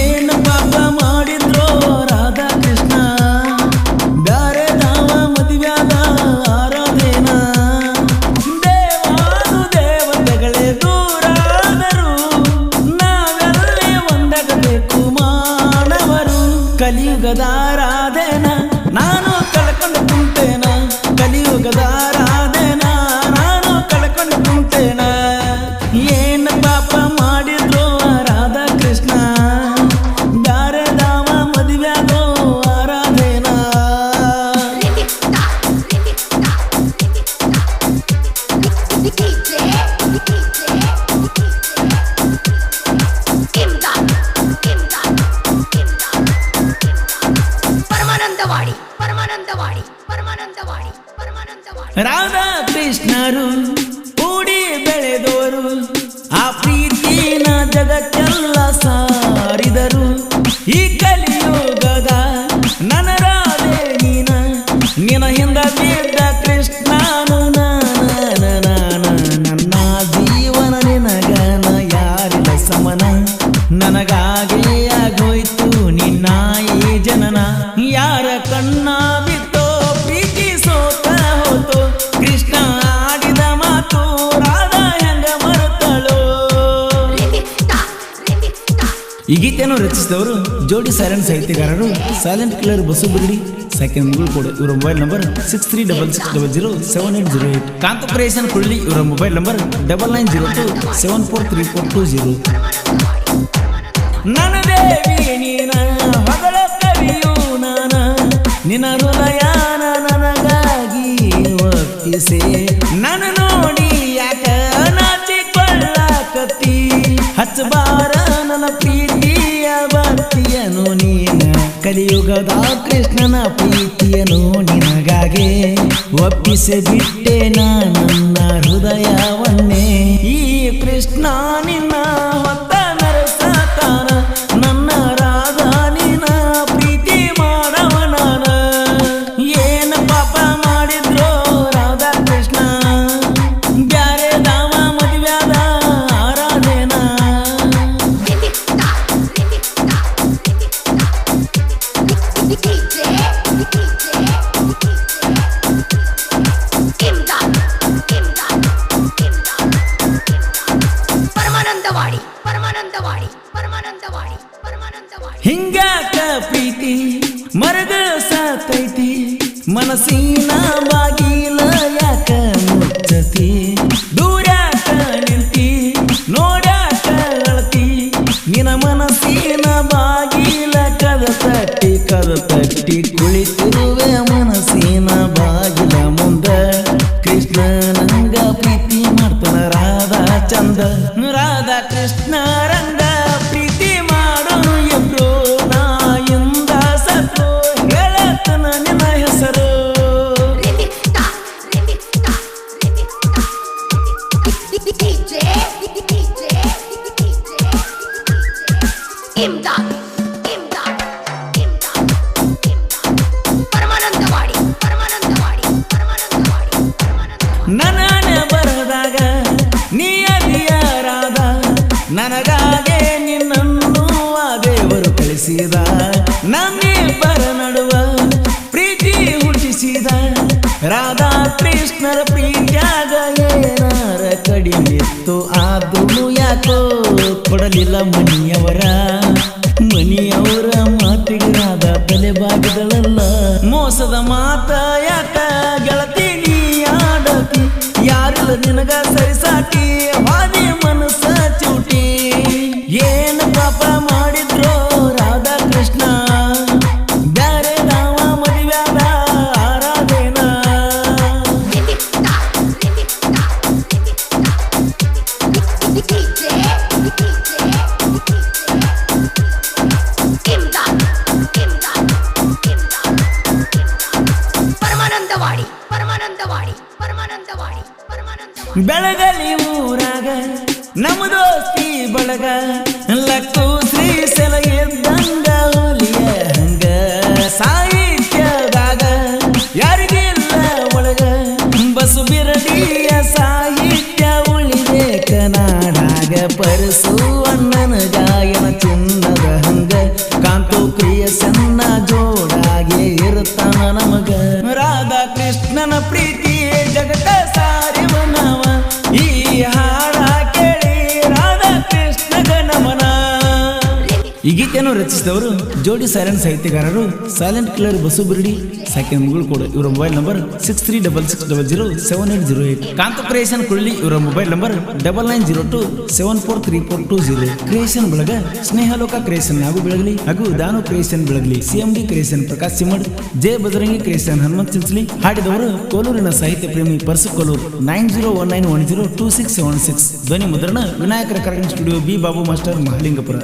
ಏನು ಪಾಪ ಮಾಡಿದ್ರೋ ರಾಧಾ ಕೃಷ್ಣ ಬ್ಯಾರೆ ದಾವ ಮದುವ್ಯಾದ ಆರಾಧೇನ ದೇವಾನು ದೇವತೆಗಳೇ ದೂರಾದರು ನಾವೆಲ್ಲೇ ಒಂದಾಗಬೇಕು ಮಾನವರು ಕಲಿಯುಗದ ಆರಾಧೇನ ನಾನು ಕಳ್ಕೊಂಡು ಕುಂತೇನ ಕಲಿಯುಗದ ಆರಾಧೇನ ನಾನು ಕಳ್ಕೊಂಡು ಕುಂತೇನ ಏನು ಪಾಪ ಮಾಡಿದ್ರು ರಾಧಾ ಕೃಷ್ಣ ಬ್ಯಾರೆ ದಾವ ಮದುವ್ಯಾದೋ ಆರಾಧೇನ ಪರಮಾನಂದವಾಡಿ ಪರಮಾನಂದವಾಡಿ ಪರಮಾನಂದವಾಡಿ ಪರಮಾನಂದವಾಡಿ ರಾಧಾ ಕೃಷ್ಣರು ಕೂಡಿ ಬೆಳೆದವರು ಆ ಪ್ರೀತಿನ ಜಗತ್ತೆಲ್ಲ ಸಾರಿದರು ಈ ಕಲಿಯುಗದ ನನ್ನ ರಾಧೆ ನೀನ ನಿನ ಹಿಂದ ಬಿದ್ದ ಕೃಷ್ಣನು ನನ್ನ ಜೀವನ ನಿನಗನ ಯಾರಿಲ್ಲ ಸಮನ ನನಗಾಗೇ ಆಗೋಯ್ತು ನಿನ್ನ ಈ ಜನನ ಯಾರ ಕಣ್ಣ ಬಿತ್ತೋ ಪ್ರೀತಿ ಸೋತ ಹೋತೋ ಕೃಷ್ಣ ಆಡಿದ ಮಾತು ರಾಧಾ ಹೆಂಗ ಮರುತ್ತಳೋ. ಈ ಗೀತೆಯನ್ನು ರಚಿಸಿದವರು ಜೋಡಿ ಸೈಲೆಂಟ್ ಸಾಹಿತ್ಯಗಾರರು ಸೈಲೆಂಟ್ ಕಿಲ್ಲರ್ ಬಸು ಬಿಗಡಿ ಸೆಕೆಂಡ್ ಮುಗುಳು ಕೊಡು. ಇವರ ಮೊಬೈಲ್ ನಂಬರ್ 6366007808. ಕಾಂತಪುರೇಶನ್ ಕುಳ್ಳಿ ಇವರ ಮೊಬೈಲ್ ನಂಬರ್ 9902743420. ನನ್ನ ದೇವಿ ನೀನ ಹೊಗಳ ಕವಿಯು ನಾನ ನಿನ್ನ ಹೃದಯನ ನನಗಾಗಿ ಒಪ್ಪಿಸೆ ನನ್ನ ನೋಡಿ ಯಾಕ ನಾಚಿಕೊಳ್ಳಕತ್ತಿ ಹಚ್ಚಬಾರ ನನ್ನ ಪ್ರೀತಿಯ ಭಕ್ತಿಯನು ನೀನ ಕಲಿಯುಗದ ಕೃಷ್ಣನ ಪ್ರೀತಿಯನು ನಿನಗಾಗೆ ಒಪ್ಪಿಸಿ ಬಿಟ್ಟೆ ನನ್ನ ಹೃದಯವನ್ನೇ ಈ ಕೃಷ್ಣ ನಿನ್ನ ಹೊತ್ತ ನರಸತಾನ ನನ್ನ ರಾಧಾ ನಿನ್ನ ಪ್ರೀತಿ ಮಾಡವ ನಾನ ಏನು ಪಾಪ ಮಾಡಿದ್ರೋ ರಾಧಾ ಕೃಷ್ಣ ಬ್ಯಾರೆ ದಾವ ಮದುವ್ಯಾದ ಆರಾಧೇನ ಪರಮಾನಂದವಾಡಿ ಪರಮಾನಂದವಾಡಿ ಪರಮಾನಂದವಾಡಿ ಪರಮಾನಂದವಾಡಿ ಹಿಂಗಾಕ ಪ್ರೀತಿ ಮರಗ ಸಾತೈತಿ ಮನಸ್ಸಿನ ಬಾಗಿಲ ಯಾಕ ಮುಚ್ಚತಿ ದೂರಾಕ ನಿಂತಿ ನೋಡಾಕ ಅಳತಿ ನಿನ ಮನಸ್ಸಿನ ಬಾಗಿಲ ಕದ ತಟ್ಟಿ ಕುಳಿತಿರುವೆ ಮನಸ್ಸಿನ ಬಾಗಿಲ ಮುಂದ ಕೃಷ್ಣ ನಂಗ ಪ್ರೀತಿ ಮಾಡ್ತಾನ ರಾಧಾ ಚಂದ ರಾಧಾ ಕೃಷ್ಣ ರಂಗ ಪ್ರೀತಿ ಮಾಡೋನು ಇಬ್ರು ನಾಯಿಂದ ಸತ್ತು ಹೇಳತನ ನಿನ್ನ ಹೆಸರು ಪರಮಾನಂದವಾಡಿ ಪರಮಾನಂದವಾಡಿ ಪರಮಾನಂದವಾಡಿ ನನ್ನ ಬರದಾಗ ನೀ ಅದಿಯಾರಾದ ನನಗಾಗೆ ನಿನ್ನನ್ನು ಆ ದೇವರು ಕಳಿಸಿದ ನಮ್ಮಿಬ್ಬರ ನಡುವ ಪ್ರೀತಿ ಹುಟ್ಟಿಸಿದ ರಾಧಾ ಕೃಷ್ಣರ ಪ್ರೀತಿಯಾಗ ಏನಾರ ಕಡಿಮೆತ್ತು ಆದ್ರೂ ಯಾಕೋ ಕೊಡಲಿಲ್ಲ ಮನಿಯವರ ಮಾತಿಗೆ ರಾಧಾ ತಲೆ ಬಾಗಿದಳಲ್ಲ ಮೋಸದ ಮಾತ ಯಾಕ ಗೆಳತಿ ನೀ ಆಡತಿ ಯಾರಿಲ್ಲ ನಿನಗ ಸರಿಸಾಟಿ ಹಾದಿ ಮನಸ್ಸ ಚೂಟಿ ಏನು ಪಾಪ ಮಾಡಿದ್ರೋ ರಾಧಾ ಕೃಷ್ಣ ಬ್ಯಾರೆ ದಾವ ಮದುವ್ಯಾದ ಆರಾಧೇನ ಪರಮಾನಂದವಾಡಿ ಪರಮಾನಂದವಾಡಿ ಪರಮಾನಂದವಾಡಿ ಪರಮಾನಂದವಾಡಿ ಬೆಳಗಲಿ ಊರಾಗ ನಮ್ಮ ದೋಸ್ತಿ ಬಳಗ ಲಕ್ಕು ಶ್ರೀಶೈಲ ಎದ್ದಂಗ ಹುಲಿಯ ಹಂಗ ಸಾಹಿತ್ಯದಾಗ ಯಾರಿಗಿಲ್ಲ ಒಳಗ ಬಸು ಬಿರಡಿಯ ಸಾಹಿತ್ಯ ಉಳಿಬೇಕ ನಾಡಾಗ ಪರಸು ಅಣ್ಣನ ಗಾಯನ ಚಿನ್ನದ ಹಂಗ ಈ ಗೀತೆಯನ್ನು ರಚಿಸಿದವರು ಜೋಡಿ ಸೈಲೆಂಟ್ ಸಾಹಿತ್ಯಗಾರರು ಸೈಲೆಂಟ್ ಕಿಲ್ಲರ್ ಬಸು ಬಿರ್ಡಿ ಸೆಕೆಂಡ್ ಮುಗುಳು ಕೋಡ್. ಇವರ ಮೊಬೈಲ್ ನಂಬರ್ 6366007808. ಕಾಂತ ಕ್ರಿಯೇಷನ್ ಕುಳ್ಳಿ. ಇವರ ಮೊಬೈಲ್ ನಂಬರ್ 9902743420. ಕ್ರಿಯೇಷನ್ ಬಳಗ ಸ್ನೇಹಲೋಕ ಕ್ರಿಯೇಷನ್ ಹಾಗೂ ಬೆಳಗಲಿ ಹಾಗೂ ದಾನು ಕ್ರಿಯೇಷನ್ ಬೆಳಗಲಿ, CMD creation Prakash Simad, J Bajrangi creation Hanumant Chinchali. ಹಾಡಿದವರು ಕೋಲೂರಿನ ಸಾಹಿತ್ಯ ಪ್ರೇಮಿ ಪರ್ಸು ಕೋಲೂರು. 9019102676. ಧ್ವನಿ ಮುದ್ರಣ Vinayaka recording studio, B Babu master, Mahalingapura.